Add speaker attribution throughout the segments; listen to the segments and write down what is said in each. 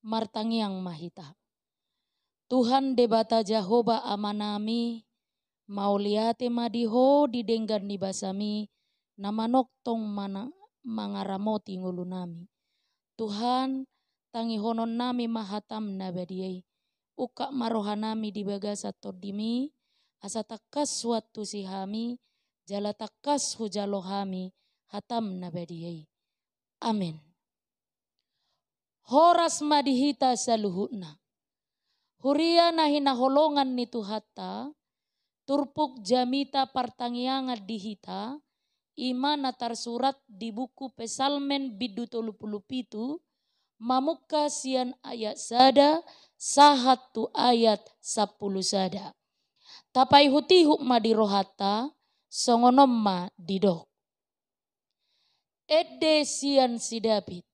Speaker 1: martangiang mahita. Tuhan debata Jahoba amanami, mauliate madiho didenggan ni basami, namanoktong mangaramoti ngulunami. Tuhan tangihonon nami mahatam nabadiai, uka marohanami di bagasa todimi, asa takas suatu sihami, jala takas hujalohami, hatam nabadiai. Amin. Horas madihita saluhutna. Huria nahina holongan ni Tuhata, turpuk jamita partangiangat dihita, imana tarsurat di buku Pesalmen bidu 37, mamuka sian ayat sada, sahatu ayat 10 sada. Tapai hutihuk madirohata, songonomma didok. Edde sian si David.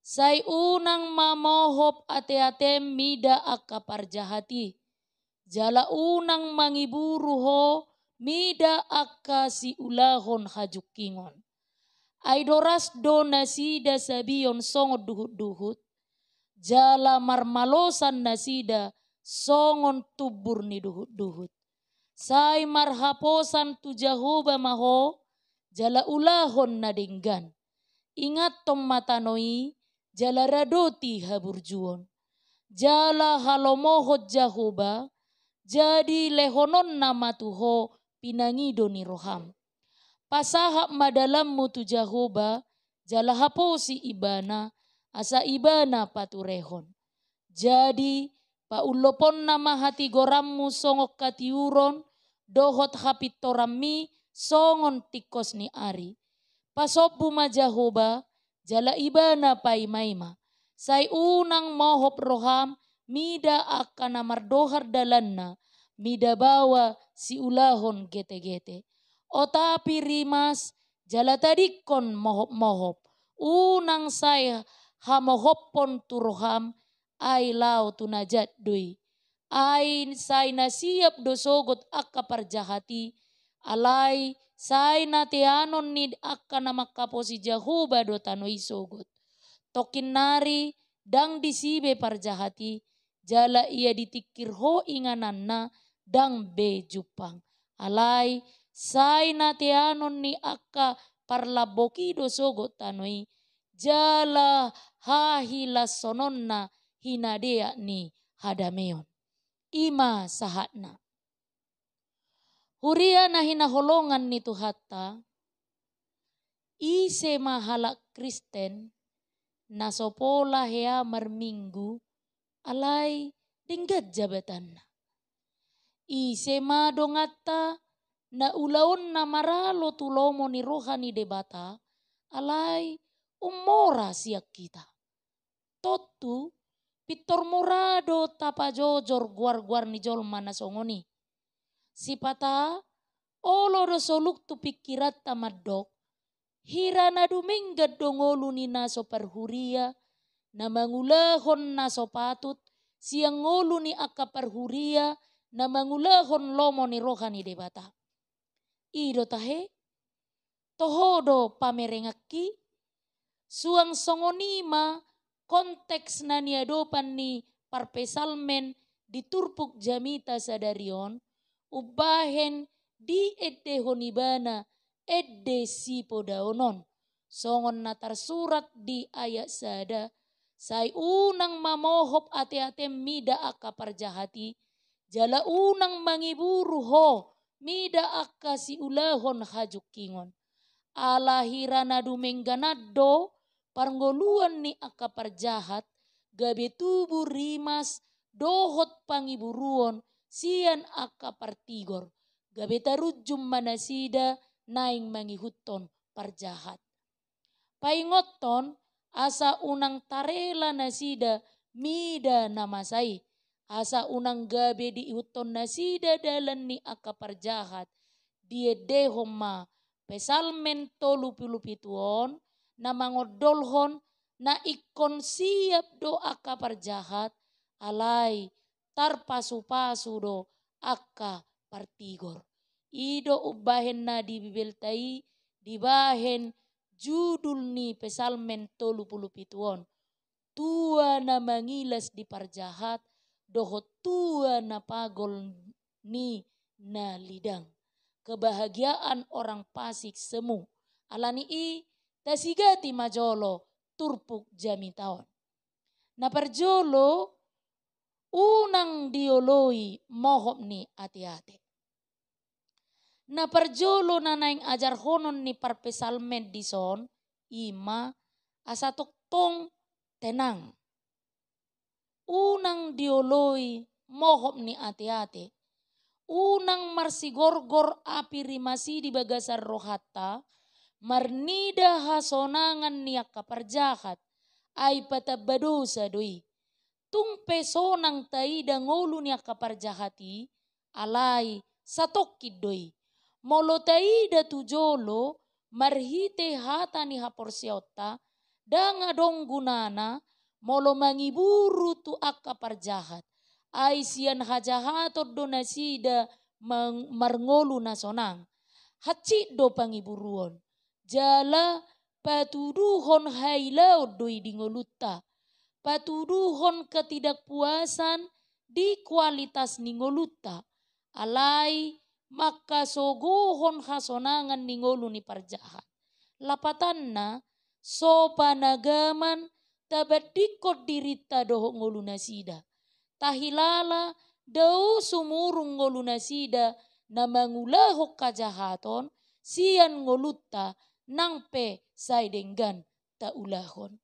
Speaker 1: Sai unang mamohop ate-ate mida akka parjahati. Jala unang mangiburu ho mida akka si ulahon hajukingon. Aidoras do nasida sabion songot duhut-duhut. Jala marmalosan nasida songon tubur ni duhut-duhut. Sai marhaposan tu Jahoba maho jala ulahon nadenggan. Ingat tom matanoi jala radoti haburjuon. Jala halomohot Jahoba, jadi lehonon nama tuho pinangido ni roham. Pasahap madalammu tu Jahoba, jala haposi ibana, asa ibana paturehon. Jadi paulopon nama hati gorammu songok katiuron, dohot hapit torammi songon tikos ni ari. Pasobu ma Jahoba, jala ibana paimaima. Sai unang mohop roham, mida akan amardohar dalanna, mida bawa si ulahon gete-gete. O tapi rimas, jala tadikon mohop-mohop. Unang saya hamohoppon tu roham, ay lau tu najat dui. Ay say nasiap dosogot akka parjahati, alay say nateanon ni akka namakaposi Jahoba do tanoi sogot. Tokin nari dang disibe parjahati, jala ia ditikir ho ingananna dang be jupang. Alay say nateanon ni akka parlaboki do sogot tanoi, jala hahila sononna hinadea ni hadameon. Ima sahatna. Huria na hinaholongan ni Tuhata, ise mahalak Kristen, nasopola hea marminggu, alay denggat jabatan. Ise madongata, na ulaon na maralo tulomo ni rohani debata, alay umora siak kita. Totu, pitor morado tapajojor guar-guar ni jolma nasongoni. Sipata, olo do soluk tu pikirat tamadok, hirana dumenggat dongolu ni naso parhuria, na mangulahon naso patut, siang ngolu ni akka parhuria, na mangulahon lomo ni rohani debata. Ido tahe, tohodo pamerengaki, suang songonima, konteks na niadopan ni parpesalmen diturpuk jamita sadarion, ubahen di edde honibana edde sipo daonon. Songon natar surat di ayat sada, say unang mamohop ate-ate mida akka parjahati, jala unang mangiburu ho mida akka si ulahon hajukingon. Alahirana dumengganado parngoluan ni akka parjahat, gabe tubuh rimas dohot pangiburuon sian akka partigor. Gabe tarujum manasida naing mangihuton parjahat. Paingoton asa unang tarela nasida mida namasai. Asa unang gabe diihuton nasida dalan ni akka parjahat. Dia dehoma pesalmen 37 na mangodolhon na ikon siap do akka parjahat, alay tarpasu-pasu do akka partigor. Ido ubahen na dibibeltai dibahen judul ni pesalmen 37. tua na mangilas di parjahat, doho tua na pagol ni na lidang. Kebahagiaan orang pasik semu. Alani i tasigati majolo turpuk jami taon. Na parjolo unang dioloi mohop ni ati-ati. Na parjolo na naing ajar honon ni parpesalmen dison ima asa toktong tenang. Unang dioloi mohop ni ati-ati. Unang marsigorgor api rimasi di bagasar rohata marnida hasonangan niak kaparjahat ay patabadosa doi. Tung pesonang taida ngolu niak kaparjahati alai satokid doi. Molo taida tujolo marhite hata ni haporsiota danga dong gunana molo mangiburu tu akka parjahat. Ay sian hajahatot do nasida marngolu nasonang. Hacik do pangiburuon. Jala patuduhon hailaud doi dingolutta. Patuduhon ketidakpuasan di kualitas ningolutta. Alai maka sogohon hasonangan ningolu ni parjahat. Lapatanna so panagaman tabadikot dirita doho ngolu nasida. Tahilala dau sumurung ngolu nasida na mangulahok kajahaton sian ngolutta nangpe saidenggan taulahon.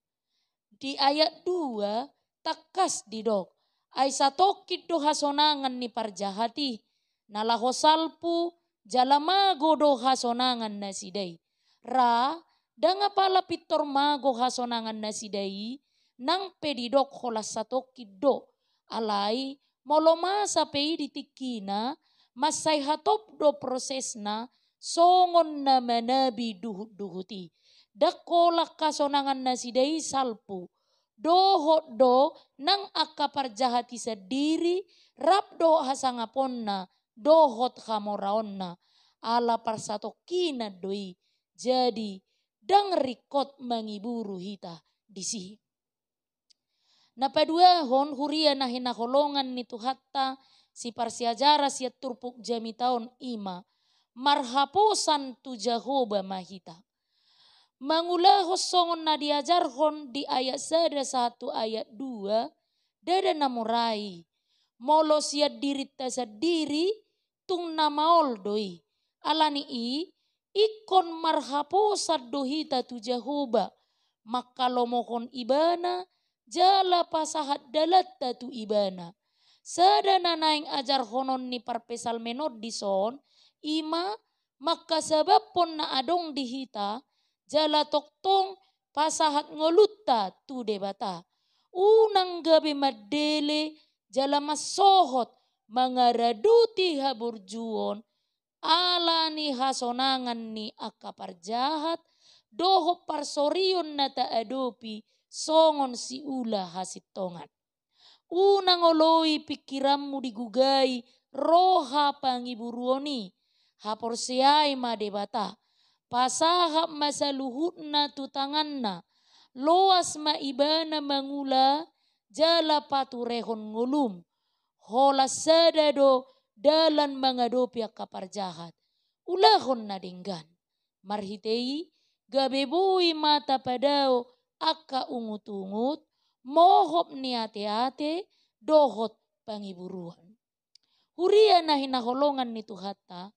Speaker 1: Di ayat 2 takas didok. Ay satokit do hasonangan ni parjahati. Nalaho salpu jalamago do hasonangan nasidai. Ra danga pala pitor mago hasonangan nasidai nang pedidok holas satokit do. Alai molo masa pei ditikina masai hatop do prosesna songon na manabi duhut-duhuti. Dakolak kasonangan nasidai salpu. Dohot do nang akka parjahati sendiri rap do hasangaponna dohot hamoraonna ala parsatokina doi. Jadi dang rikot mangiburu hita disi. Napaduahon huria nahina holongan ni tuhatta si parsiajara siat turpuk jami taon ima marhaposan tu Jahoba mahita. Mangulahos songon na diajarhon di ayat 1 ayat 2 dada namurai. Molo siat dirita sadiri tung namaol doi. Alani ikon marhaposan dohita tu Jahoba. Maka lomohon ibana jala pasahat dalatta tu ibana. Sadana naing ajar honon ni parpesal menod dison ima maka sebab pon na adong dihita jala toktong pasahat ngolutta tu debata. Unang gabi madele jala masohot mangaraduti haburjuon alani hasonangan ni akaparjahat doho parsorion na taadopi songon si ula hasitongan. Unang oloi pikiranmu digugai roha pangiburuoni haporsiai madebata. Pasahap masa luhutna tutanganna loas maibana mangula jala paturehon ngulum hola sadado dalan mangadopi akaparjahat ulahon na denggan marhitei gabeboi mata padao akka ungut-ungut mohop ni ate-ate dohot pangiburuan. Huria na hinaholongan ni tuhatta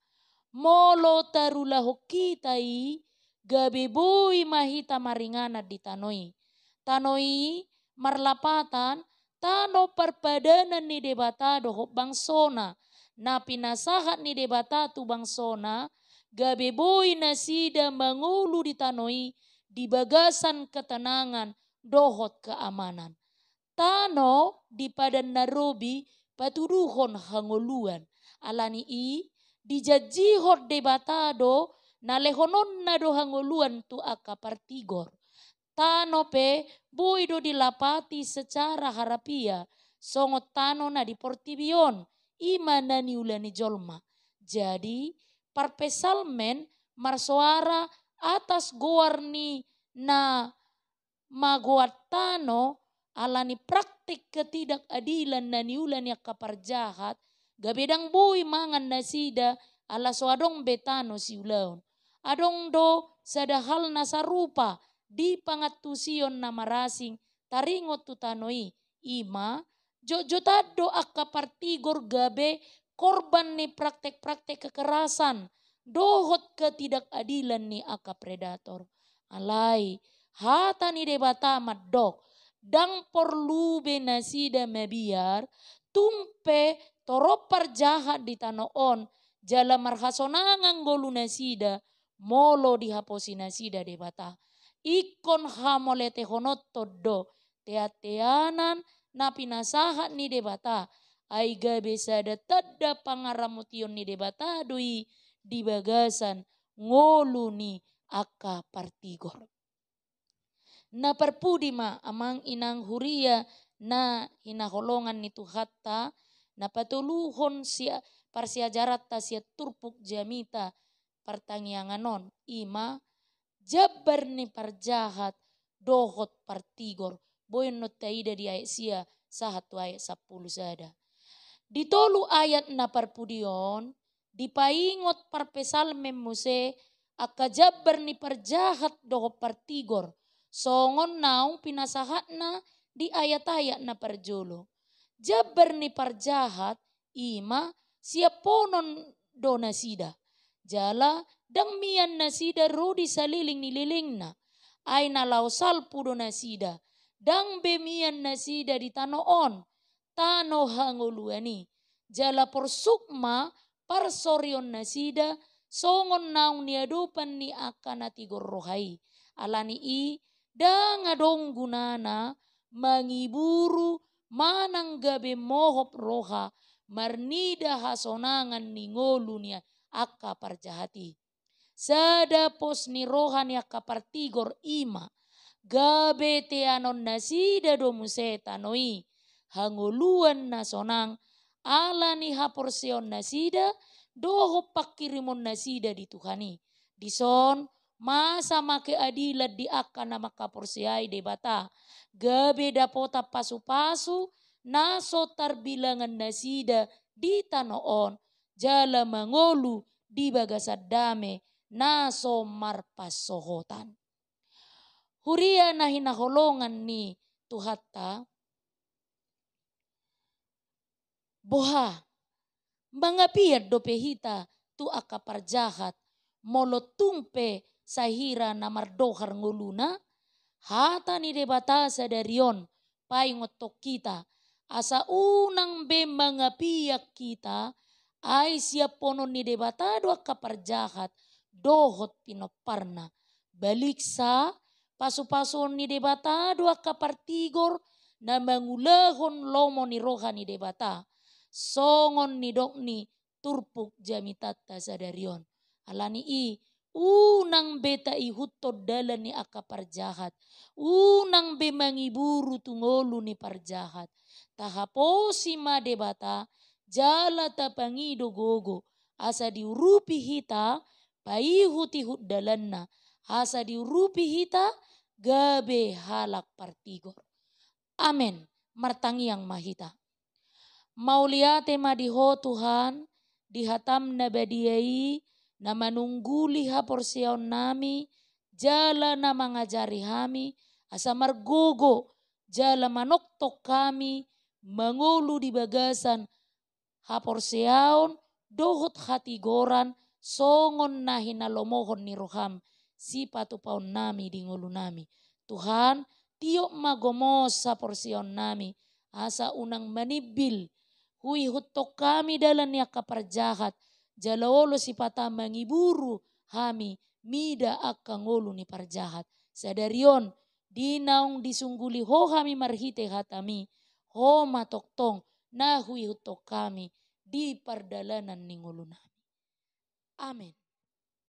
Speaker 1: molo tarulah kitai gabeboi mahita maringana di tanoi. Tanoi marlapatan tano parpadanan ni debata dohop bangsona. Na pinasahat ni debata tu bangsona gabeboi nasida mangulu di tanoi di bagasan ketenangan dohot keamanan. Tano di padan narobi patuduhon hangoluan. Alani dijajihot debatado nalehonon na do hangoluan tu akapartigor. Tano pe boy do dilapati secara harapia songot tano na di portibion ima na niulani jolma. Jadi parpesalmen marsuara atas goarni na magoat tano alani praktik ketidakadilan na niulan ya kaparjahat, gabedang boy mangan nasida ala so adong betano siulaon. Adong do sadahal na sarupa di pangatusion na marasing taringot tutanoi ima jojotado akapartigor gabe korban ni praktek-praktek kekerasan dohot ketidakadilan ni predator. Alai hata ni debata maddok dang perlu benasida mabiar tumpe toropar jahat di tanoon jala marhasonangan golu nasida molo dihaposi nasida debata ikon hamolete honotto do teateanan na pinasahat ni debata ay gabe sada tadda pangaramutiyon ni debata doi di bagasan ngolu ni aka partigor. Na perpudi ma amang inang huria na hinaholongan ni Tuhatta na patuluhon sia parsiajarat ta sia turpuk jamita pertangianganon ima jabar ni parjahat dohot partigor boyon no taida di ayat sia sahatu ayat 10 sada. Ditolu ayat na parpudion dipaingot parpesalmem muse aka jabar ni parjahat dohot partigor songon naung pinasahatna di ayat-ayat na parjolo. Jabar ni parjahat ima siaponon do nasida. Jala dang mian nasida rodi saliling nililing na. Ay nalaw salpu do nasida. Dang bemian nasida di tanoon. Tano hanguluani. Jala porsukma parsoryon nasida. Songon naung niadupan ni akan atigor rohai. Alani i dang adong gunana mangiburu manang gabe mohop roha marnida hasonangan ni ngolu niya akka parjahati. Sada pos ni roha ni akka partigor ima gabe teanon nasida domuse tanoi hanguluan nasonang ala ni haporsion nasida doho pakirimon nasida di Tuhani. Dison masa make adilat di akan nama kaporsiai debata gabe dapota pasu-pasu naso tarbilangan nasida di tanoon jala mangolu di bagasadame naso marpasohotan. Huria na hinaholongan ni Tuhatta boha mangapiat dopehita tu aka parjahat molotumpe sahira na mardohar nguluna hata ni debata sadarion paingotok kita asa unang be mangapiak kita ay siap ponon ni debata do aka parjahat dohot pinoparna balik sa pasu-pasun ni debata do aka partigor na mangulahon lomo ni roha ni debata songon ni dokni turpuk jamitata sadarion alani i unang beta ihutto dalan ni aka parjahat unang be mangiburu tungolu ni parjahat tahaposi ma debata jala tapangido gogo asa diurupi hita paihuti hut dalanna asa diurupi hita gabe halak partigor. Amen. Martangiang mahita. Mauliate madiho Tuhan dihatam na badiai na manungguli ha porsiaon nami jala na mangajari hami asa margogo jala manoktok kami mangulu di bagasan ha porsiaon dohot hatigoran songon na hinalomohon ni roham si patupaon nami di ngulu nami. Tuhan tiok magomos sa porsiaon nami asa unang manibil hui hutok kami dalam niya kaparjahat jalolo si pata mangiburu hami mida akka ngolu ni parjahat sadarion dinaung disungguli ho kami marhite hatami ho matoktong na hui hutok kami di pardalanan ni ngulu nami. Amen.